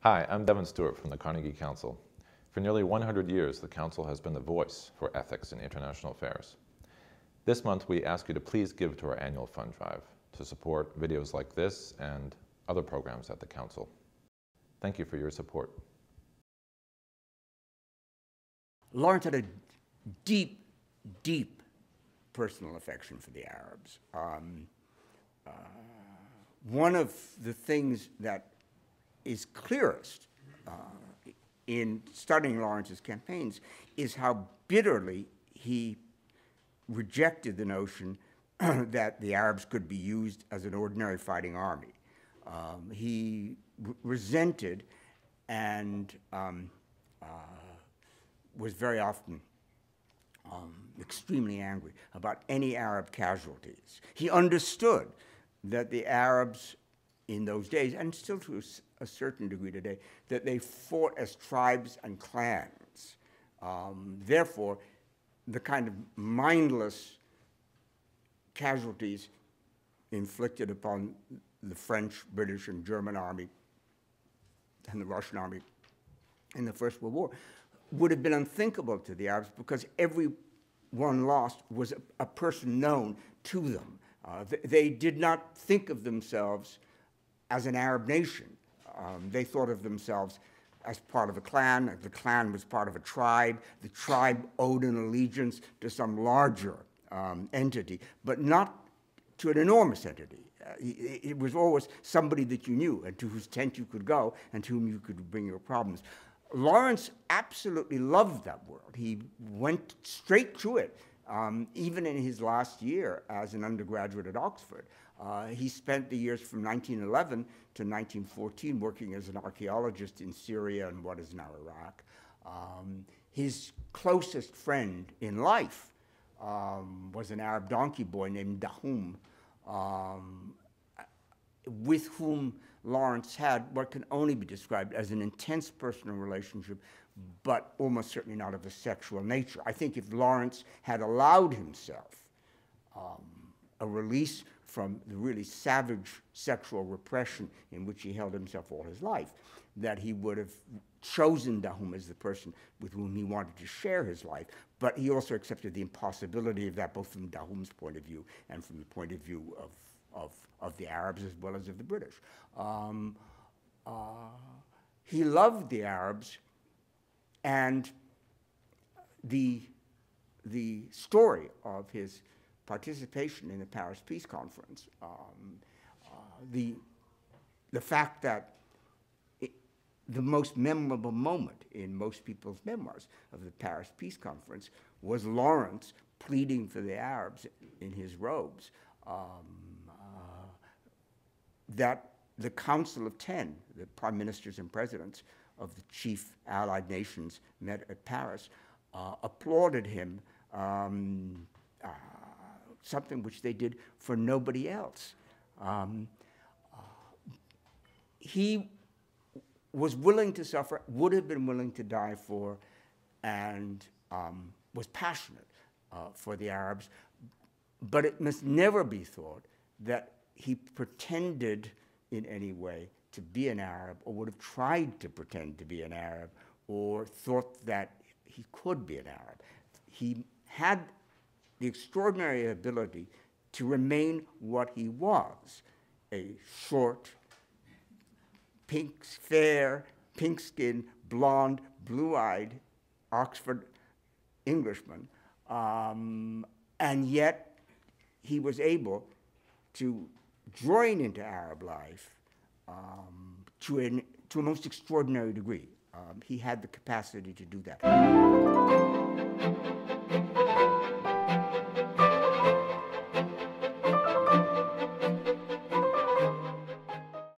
Hi, I'm Devin Stewart from the Carnegie Council. For nearly 100 years, the Council has been the voice for ethics in international affairs. This month, we ask you to please give to our annual fund drive to support videos like this and other programs at the Council. Thank you for your support. Lawrence had a deep, deep personal affection for the Arabs. One of the things that is clearest in studying Lawrence's campaigns is how bitterly he rejected the notion that the Arabs could be used as an ordinary fighting army. He resented and was very often extremely angry about any Arab casualties. He understood that the Arabs in those days, and still to a certain degree today, that they fought as tribes and clans. Therefore, the kind of mindless casualties inflicted upon the French, British, and German army and the Russian army in the First World War would have been unthinkable to the Arabs because every one lost was a person known to them. They did not think of themselves as an Arab nation. They thought of themselves as part of a clan. The clan was part of a tribe. The tribe owed an allegiance to some larger entity, but not to an enormous entity. It was always somebody that you knew and to whose tent you could go and to whom you could bring your problems. Lawrence absolutely loved that world. He went straight to it, even in his last year as an undergraduate at Oxford. He spent the years from 1911 to 1914 working as an archaeologist in Syria and what is now Iraq. His closest friend in life was an Arab donkey boy named Dahum, with whom Lawrence had what can only be described as an intense personal relationship, but almost certainly not of a sexual nature. I think if Lawrence had allowed himself a release from the really savage sexual repression in which he held himself all his life, that he would have chosen Dahum as the person with whom he wanted to share his life. But he also accepted the impossibility of that, both from Dahum's point of view and from the point of view of the Arabs as well as of the British. He loved the Arabs, and the story of his participation in the Paris Peace Conference, the fact that the most memorable moment in most people's memoirs of the Paris Peace Conference was Lawrence pleading for the Arabs in his robes, that the Council of 10, the prime ministers and presidents of the chief allied nations met at Paris, applauded him, something which they did for nobody else. He was willing to suffer, would have been willing to die for, and was passionate for the Arabs. But it must never be thought that he pretended in any way to be an Arab, or would have tried to pretend to be an Arab, or thought that he could be an Arab. He had the extraordinary ability to remain what he was, a short, fair, pink-skinned, blonde, blue-eyed Oxford Englishman, and yet he was able to join into Arab life to a most extraordinary degree. He had the capacity to do that.